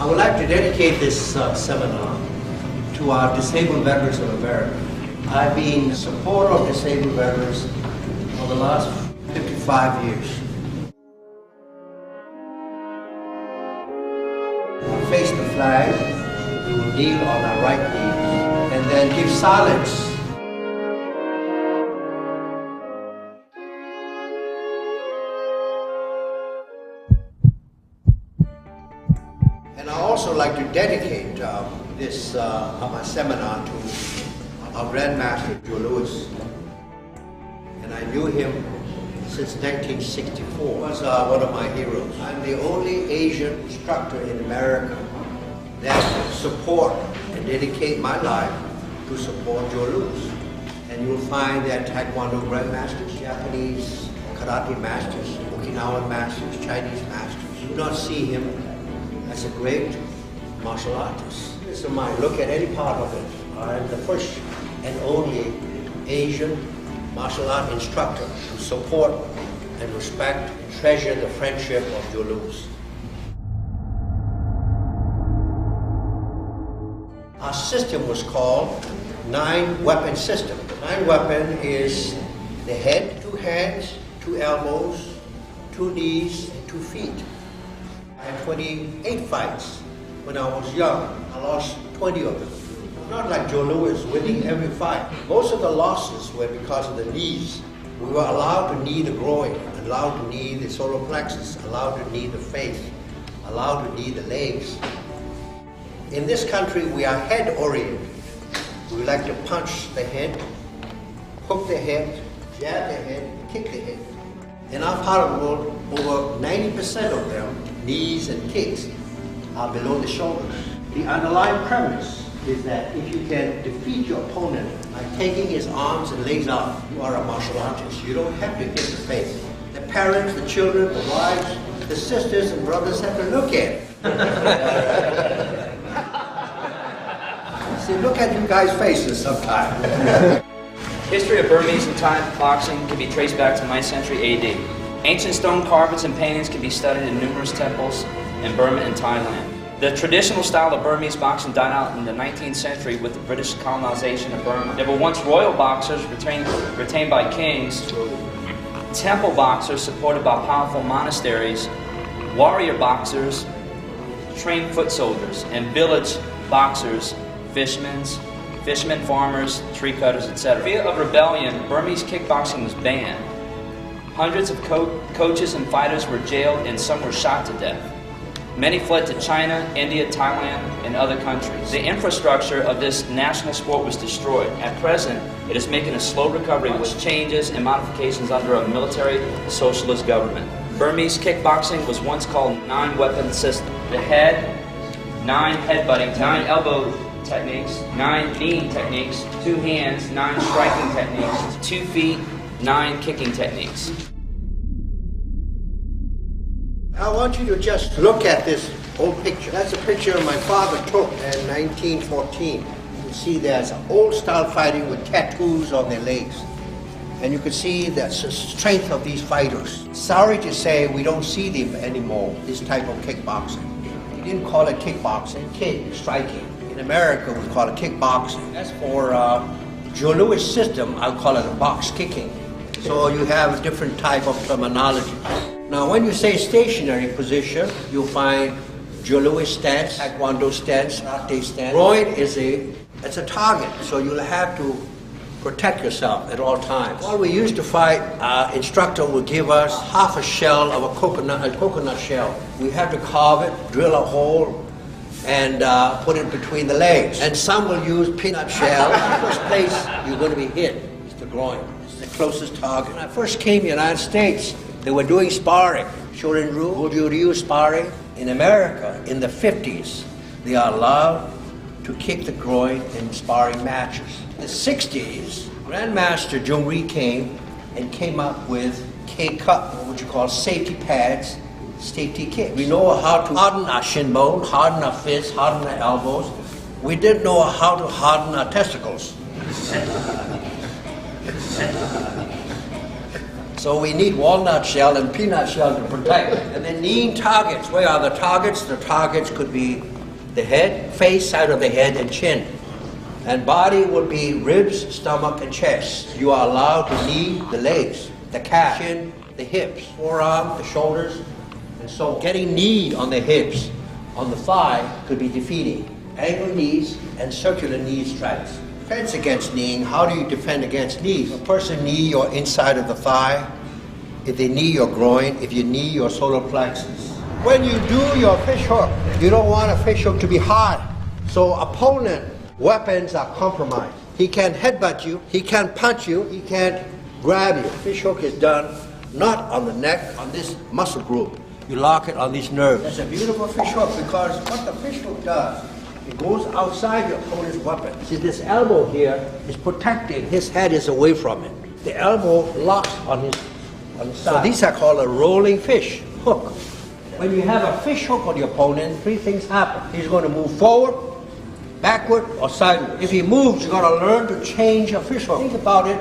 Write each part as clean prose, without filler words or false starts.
I would like to dedicate this seminar to our disabled veterans of America. I've been a supporter of disabled veterans for the last 55 years. Face the flag, we will kneel on our right knee, and then give silence. And I also like to dedicate my seminar to our Grandmaster Joe Louis. And I knew him since 1964. He was one of my heroes. I'm the only Asian instructor in America that support and dedicate my life to support Joe Louis. And you'll find that Taekwondo Grandmasters, Japanese Karate Masters, Okinawan Masters, Chinese Masters, do not see him as a great martial artist. So look at any part of it. I'm the first and only Asian martial art instructor to support and respect and treasure the friendship of Joe Louis. Our system was called 9-weapon system. The 9-weapon is the head, 2 hands, 2 elbows, 2 knees, and 2 feet. I had 28 fights when I was young. I lost 20 of them. Not like Joe Louis winning every fight. Most of the losses were because of the knees. We were allowed to knee the groin, allowed to knee the solar plexus, allowed to knee the face, allowed to knee the legs. In this country, we are head-oriented. We like to punch the head, hook the head, jab the head, kick the head. In our part of the world, over 90% of them, knees and kicks, are below the shoulders. The underlying premise is that if you can defeat your opponent by taking his arms and legs out, you are a martial artist. You don't have to hit the face. The parents, the children, the wives, the sisters and brothers have to look at it. See, look at you guys' faces sometimes. History of Burmese and Thai boxing can be traced back to 9th century AD. Ancient stone carvings and paintings can be studied in numerous temples in Burma and Thailand. The traditional style of Burmese boxing died out in the 19th century with the British colonization of Burma. There were once royal boxers retained by kings, temple boxers supported by powerful monasteries, warrior boxers, trained foot soldiers, and village boxers, fishermen, farmers, tree cutters, etc. Via of rebellion, Burmese kickboxing was banned. Hundreds of coaches and fighters were jailed and some were shot to death. Many fled to China, India, Thailand, and other countries. The infrastructure of this national sport was destroyed. At present, it is making a slow recovery with changes and modifications under a military socialist government. Burmese kickboxing was once called 9-weapon system. The head, 9 headbutting, 9 elbow techniques, 9 knee techniques, 2 hands, 9 striking techniques, 2 feet, 9 kicking techniques. I want you to just look at this old picture. That's a picture my father took in 1914. You see there's old style fighting with tattoos on their legs. And you can see the strength of these fighters. Sorry to say we don't see them anymore, this type of kickboxing. We didn't call it kickboxing, kick, striking. In America we call it kickboxing. As for Joe Louis' system, I'll call it a box kicking. So you have a different type of terminology. Now, when you say stationary position, you'll find Joe Louis stance, Taekwondo stance, Karate stance. Groin is it's a target, so you'll have to protect yourself at all times. While we used to fight, our instructor would give us half a shell of a coconut shell. We have to carve it, drill a hole, and put it between the legs. And some will use peanut shell. The first place you're going to be hit is the groin. It's the closest target. When I first came to the United States, they were doing sparring. Shorin-ryu, Goju-ryu sparring. In America, in the 50s, they are allowed to kick the groin in sparring matches. In the 60s, Grandmaster Jung-ri came up with K-cut, what you call safety pads, safety kicks. We know how to harden our shin bone, harden our fists, harden our elbows. We didn't know how to harden our testicles. So we need walnut shell and peanut shell to protect. And then kneeing targets. Where are the targets? The targets could be the head, face, side of the head, and chin. And body will be ribs, stomach, and chest. You are allowed to knee the legs, the calf, chin, the hips, forearm, the shoulders, and so getting knee on the hips, on the thigh, could be defeating. Angle knees and circular knee strikes. Defense against kneeing, how do you defend against knees? A person knee your inside of the thigh, if they knee your groin, if you knee your solar plexus. When you do your fish hook, you don't want a fish hook to be hard. So opponent weapons are compromised. He can't headbutt you, he can't punch you, he can't grab you. Fish hook is done not on the neck, on this muscle group. You lock it on these nerves. That's a beautiful fish hook because what the fish hook does, it goes outside your opponent's weapon. See, this elbow here is protecting. His head is away from it. The elbow locks on the side. So these are called a rolling fish hook. When you have a fish hook on your opponent, three things happen. He's going to move forward, backward, or sideways. If he moves, you've got to learn to change a fish hook. Think about it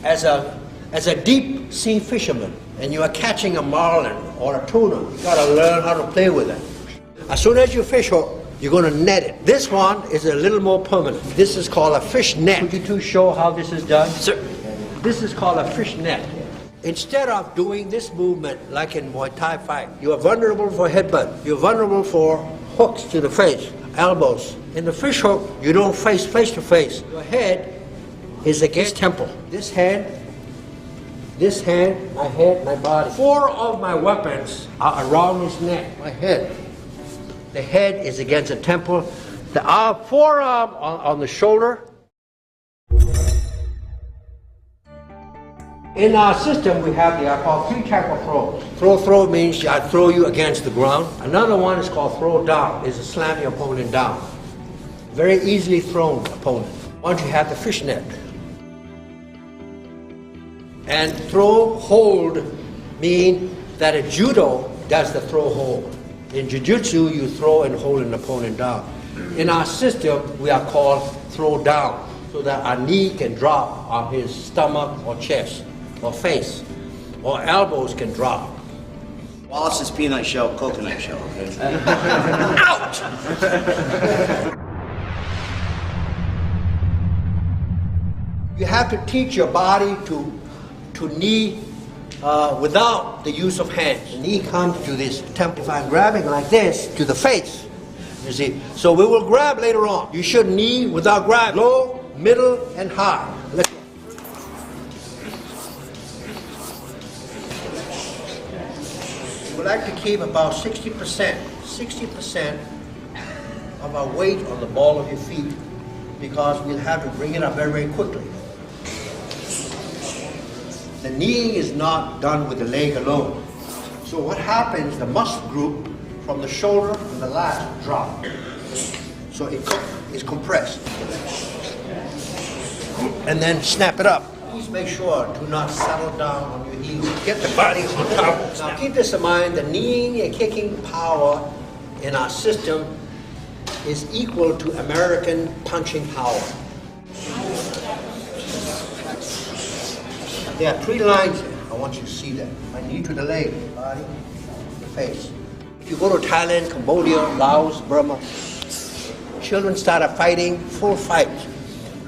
as a deep sea fisherman, and you are catching a marlin or a tuna. You've got to learn how to play with it. As soon as you fish hook, you're going to net it. This one is a little more permanent. This is called a fish net. Could you two show how this is done? Sir. This is called a fish net. Instead of doing this movement like in Muay Thai fight, you are vulnerable for headbutt. You're vulnerable for hooks to the face, elbows. In the fish hook, you don't face to face. Your head is against temple. This hand, my head, my body. Four of my weapons are around his neck, my head. The head is against the temple. The forearm on the shoulder. In our system, we have the called three type of throws. Throw means I throw you against the ground. Another one is called throw down, is to slam your opponent down. Very easily thrown opponent. Once you have the fish net. And throw hold mean that a judo does the throw hold. In jiu-jitsu, you throw and hold an opponent down. In our system, we are called throw down, so that our knee can drop on his stomach or chest or face, or elbows can drop. Wallace's peanut shell, coconut shell, okay? Out! You have to teach your body to knee without the use of hands. The knee comes to this temple. If I'm grabbing like this to the face, you see. So we will grab later on. You should knee without grab. Low, middle, and high. Let's go. We like to keep about 60% of our weight on the ball of your feet because we'll have to bring it up very, very quickly. The kneeing is not done with the leg alone. So what happens, the muscle group from the shoulder and the lat drop. So it is compressed. And then snap it up. Please make sure to not settle down on your heels. Get the body on top. Now keep this in mind, the kneeing and kicking power in our system is equal to American punching power. There are three lines here. I want you to see that. My knee to the leg, body, the face. If you go to Thailand, Cambodia, Laos, Burma, children started fighting, full fight.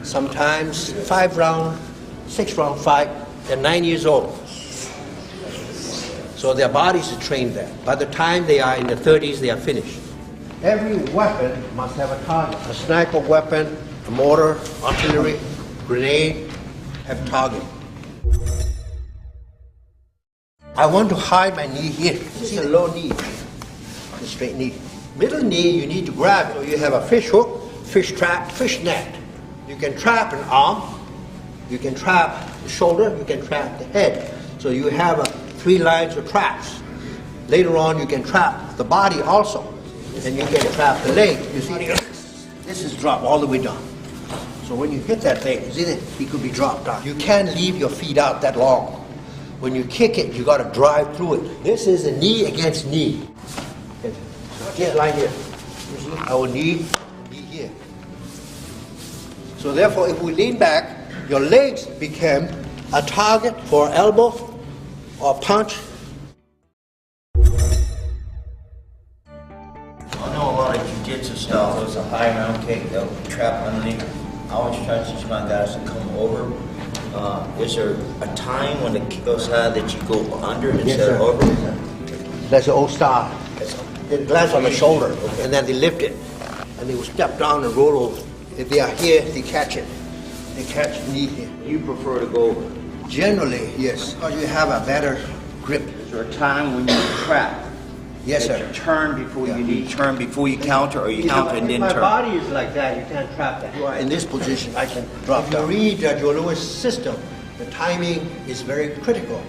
Sometimes 5-round, 6-round fight. They're 9 years old. So their bodies are trained there. By the time they are in their 30s, they are finished. Every weapon must have a target. A sniper weapon, a mortar, artillery, grenade, have target. I want to hide my knee here. This is a low knee, the straight knee. Middle knee, you need to grab it. So you have a fish hook, fish trap, fish net. You can trap an arm, you can trap the shoulder, you can trap the head. So you have 3 lines of traps. Later on, you can trap the body also. And you can trap the leg. You see, this is dropped all the way down. So when you hit that thing, you see that it could be dropped down. You can't leave your feet out that long. When you kick it, you got to drive through it. This is a knee against knee. This line here. You see, our knee here. So therefore, if we lean back, your legs become a target for elbow or punch. I know a lot of jiu-jitsu it's a style, so it's a high round cake, they'll trap underneath. I always try to teach my guys to come over. Is there a time when the kick goes high that you go under instead of over? That's the old style. They glance on the shoulder, and then they lift it, and they will step down and roll over. If they are here, they catch it. They catch the knee here. You prefer to go over. Generally, yes, because you have a better grip. Is there a time when you trap? Yes, that sir. You turn before you need turn before you counter, or you counter and then my turn? body is like that, you can't trap that. You are in this position, I can drop down. If you read Joe Louis' system, the timing is very critical.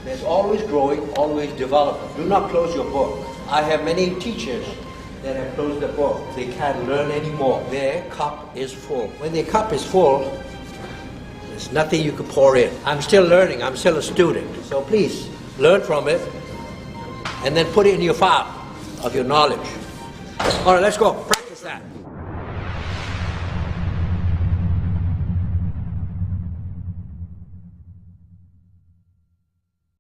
There's always growing, always developing. Do not close your book. I have many teachers that have closed the book. They can't learn anymore. Their cup is full. When their cup is full, there's nothing you can pour in. I'm still learning, I'm still a student. So please, learn from it, and then put it in your file of your knowledge. All right, let's go. Practice that.